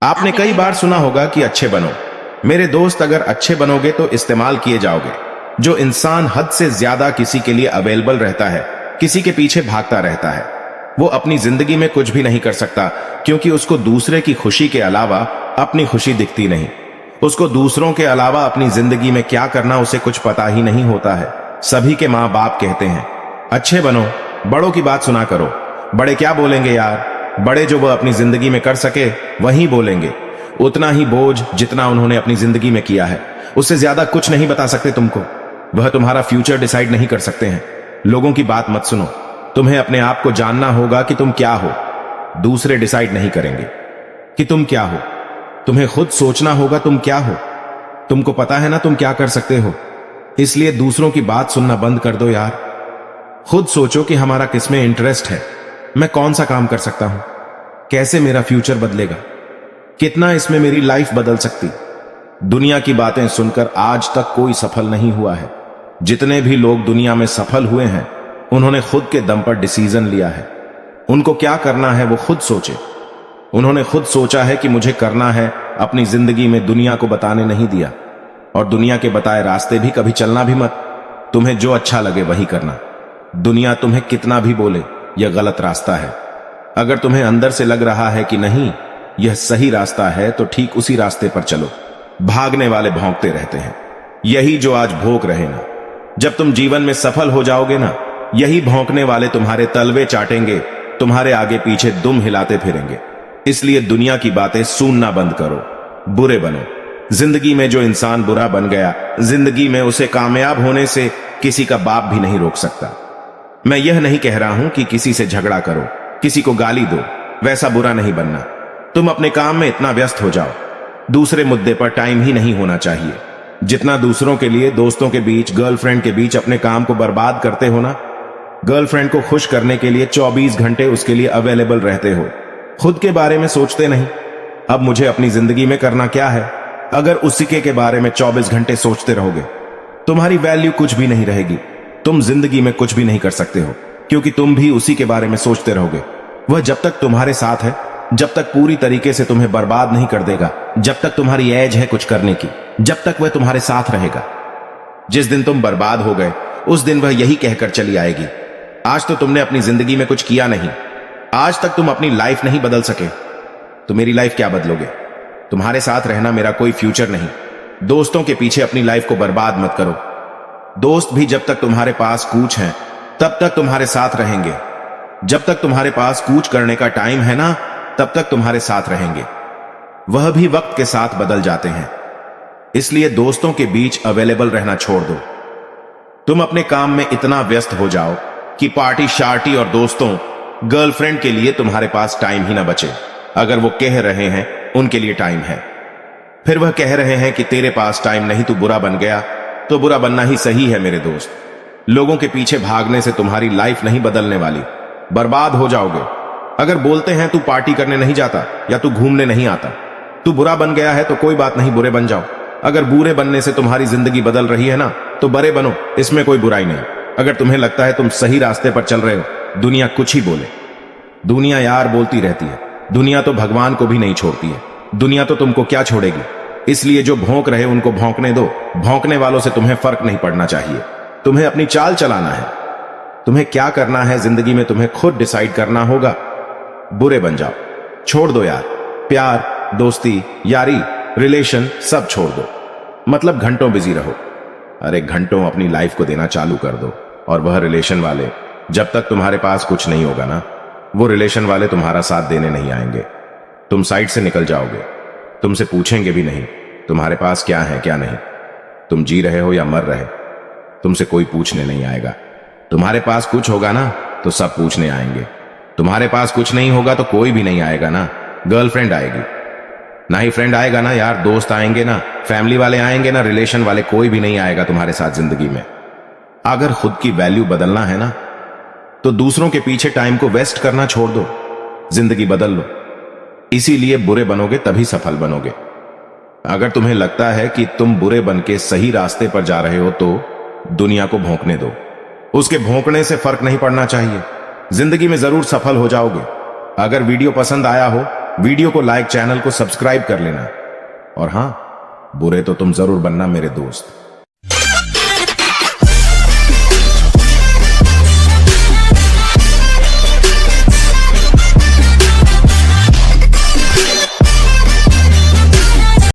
आपने कई बार सुना होगा कि अच्छे बनो। मेरे दोस्त, अगर अच्छे बनोगे तो इस्तेमाल किए जाओगे। जो इंसान हद से ज्यादा किसी के लिए अवेलेबल रहता है, किसी के पीछे भागता रहता है, वो अपनी जिंदगी में कुछ भी नहीं कर सकता, क्योंकि उसको दूसरे की खुशी के अलावा अपनी खुशी दिखती नहीं। उसको दूसरों के अलावा अपनी जिंदगी में क्या करना उसे कुछ पता ही नहीं होता है। सभी के माँ बाप कहते हैं अच्छे बनो, बड़ों की बात सुना करो। बड़े क्या बोलेंगे यार? बड़े जो वह अपनी जिंदगी में कर सके वही बोलेंगे। उतना ही बोझ जितना उन्होंने अपनी जिंदगी में किया है, उससे ज्यादा कुछ नहीं बता सकते तुमको। वह तुम्हारा फ्यूचर डिसाइड नहीं कर सकते हैं। लोगों की बात मत सुनो। तुम्हें अपने आप को जानना होगा कि तुम क्या हो। दूसरे डिसाइड नहीं करेंगे कि तुम क्या हो। तुम्हें खुद सोचना होगा तुम क्या हो। तुमको पता है ना तुम क्या कर सकते हो। इसलिए दूसरों की बात सुनना बंद कर दो यार। खुद सोचो कि हमारा किसमें इंटरेस्ट है, मैं कौन सा काम कर सकता हूं, कैसे मेरा फ्यूचर बदलेगा, कितना इसमें मेरी लाइफ बदल सकती। दुनिया की बातें सुनकर आज तक कोई सफल नहीं हुआ है। जितने भी लोग दुनिया में सफल हुए हैं, उन्होंने खुद के दम पर डिसीजन लिया है। उनको क्या करना है वो खुद सोचे। उन्होंने खुद सोचा है कि मुझे करना है, अपनी जिंदगी में दुनिया को बताने नहीं दिया। और दुनिया के बताए रास्ते भी कभी चलना भी मत। तुम्हें जो अच्छा लगे वही करना। दुनिया तुम्हें कितना भी बोले यह गलत रास्ता है, अगर तुम्हें अंदर से लग रहा है कि नहीं यह सही रास्ता है, तो ठीक उसी रास्ते पर चलो। भागने वाले भौंकते रहते हैं, यही जो आज भौंक रहे ना। जब तुम जीवन में सफल हो जाओगे ना, यही भौंकने वाले तुम्हारे तलवे चाटेंगे, तुम्हारे आगे पीछे दुम हिलाते फिरेंगे। इसलिए दुनिया की बातें सुनना बंद करो, बुरे बनो। जिंदगी में जो इंसान बुरा बन गया, जिंदगी में उसे कामयाब होने से किसी का बाप भी नहीं रोक सकता। मैं यह नहीं कह रहा हूं कि किसी से झगड़ा करो, किसी को गाली दो, वैसा बुरा नहीं बनना। तुम अपने काम में इतना व्यस्त हो जाओ, दूसरे मुद्दे पर टाइम ही नहीं होना चाहिए। जितना दूसरों के लिए, दोस्तों के बीच, गर्लफ्रेंड के बीच अपने काम को बर्बाद करते हो ना, गर्लफ्रेंड को खुश करने के लिए 24 घंटे उसके लिए अवेलेबल रहते हो, खुद के बारे में सोचते नहीं। अब मुझे अपनी जिंदगी में करना क्या है? अगर उसी के बारे में 24 घंटे सोचते रहोगे, तुम्हारी वैल्यू कुछ भी नहीं रहेगी। तुम जिंदगी में कुछ भी नहीं कर सकते हो, क्योंकि तुम भी उसी के बारे में सोचते रहोगे। वह जब तक तुम्हारे साथ है, जब तक पूरी तरीके से तुम्हें बर्बाद नहीं कर देगा, जब तक तुम्हारी एज है कुछ करने की, जब तक वह तुम्हारे साथ रहेगा। जिस दिन तुम बर्बाद हो गए, उस दिन वह यही कहकर चली आएगी, आज तो तुमने अपनी जिंदगी में कुछ किया नहीं, आज तक तुम अपनी लाइफ नहीं बदल सके, तो मेरी लाइफ क्या बदलोगे? तुम्हारे साथ रहना मेरा कोई फ्यूचर नहीं। दोस्तों के पीछे अपनी लाइफ को बर्बाद मत करो। दोस्त भी जब तक तुम्हारे पास कूच है, तब तक तुम्हारे साथ रहेंगे। जब तक तुम्हारे पास कूच करने का टाइम है ना, तब तक तुम्हारे साथ रहेंगे। वह भी वक्त के साथ बदल जाते हैं। इसलिए दोस्तों के बीच अवेलेबल रहना छोड़ दो। तुम अपने काम में इतना व्यस्त हो जाओ कि पार्टी शार्टी और दोस्तों, गर्लफ्रेंड के लिए तुम्हारे पास टाइम ही ना बचे। अगर वो कह रहे हैं उनके लिए टाइम है, फिर वह कह रहे हैं कि तेरे पास टाइम नहीं, तू बुरा बन गया, तो बुरा बनना ही सही है मेरे दोस्त। लोगों के पीछे भागने से तुम्हारी लाइफ नहीं बदलने वाली, बर्बाद हो जाओगे। अगर बोलते हैं तू पार्टी करने नहीं जाता या तू घूमने नहीं आता, तू बुरा बन गया है, तो कोई बात नहीं, बुरे बन जाओ। अगर बुरे बनने से तुम्हारी जिंदगी बदल रही है ना, तो बड़े बनो, इसमें कोई बुराई नहीं। अगर तुम्हें लगता है तुम सही रास्ते पर चल रहे हो, दुनिया कुछ ही बोले। दुनिया यार बोलती रहती है, दुनिया तो भगवान को भी नहीं छोड़ती है। दुनिया तो तुमको क्या छोड़ेगी? इसलिए जो भौंक रहे उनको भौंकने दो। भौंकने वालों से तुम्हें फर्क नहीं पड़ना चाहिए। तुम्हें अपनी चाल चलाना है। तुम्हें क्या करना है जिंदगी में तुम्हें खुद डिसाइड करना होगा। बुरे बन जाओ, छोड़ दो यार। प्यार, दोस्ती, यारी, रिलेशन सब छोड़ दो। मतलब घंटों बिजी रहो। अरे घंटों अपनी लाइफ को देना चालू कर दो। और वह रिलेशन वाले, जब तक तुम्हारे पास कुछ नहीं होगा ना, वो रिलेशन वाले तुम्हारा साथ देने नहीं आएंगे। तुम साइड से निकल जाओगे, तुमसे पूछेंगे भी नहीं तुम्हारे पास क्या है क्या नहीं, तुम जी रहे हो या मर रहे, तुमसे कोई पूछने नहीं आएगा। तुम्हारे पास कुछ होगा ना, तो सब पूछने आएंगे। तुम्हारे पास कुछ नहीं होगा तो कोई भी नहीं आएगा ना। गर्लफ्रेंड आएगी ना, ही फ्रेंड आएगा ना यार, दोस्त आएंगे ना, फैमिली वाले आएंगे ना, रिलेशन वाले, कोई भी नहीं आएगा तुम्हारे साथ जिंदगी में। अगर खुद की वैल्यू बदलना है ना, तो दूसरों के पीछे टाइम को वेस्ट करना छोड़ दो, जिंदगी बदल लो। इसीलिए बुरे बनोगे तभी सफल बनोगे। अगर तुम्हें लगता है कि तुम बुरे बन के सही रास्ते पर जा रहे हो, तो दुनिया को भौंकने दो। उसके भौंकने से फर्क नहीं पड़ना चाहिए। जिंदगी में जरूर सफल हो जाओगे। अगर वीडियो पसंद आया हो वीडियो को लाइक, चैनल को सब्सक्राइब कर लेना। और हां, बुरे तो तुम जरूर बनना मेरे दोस्त।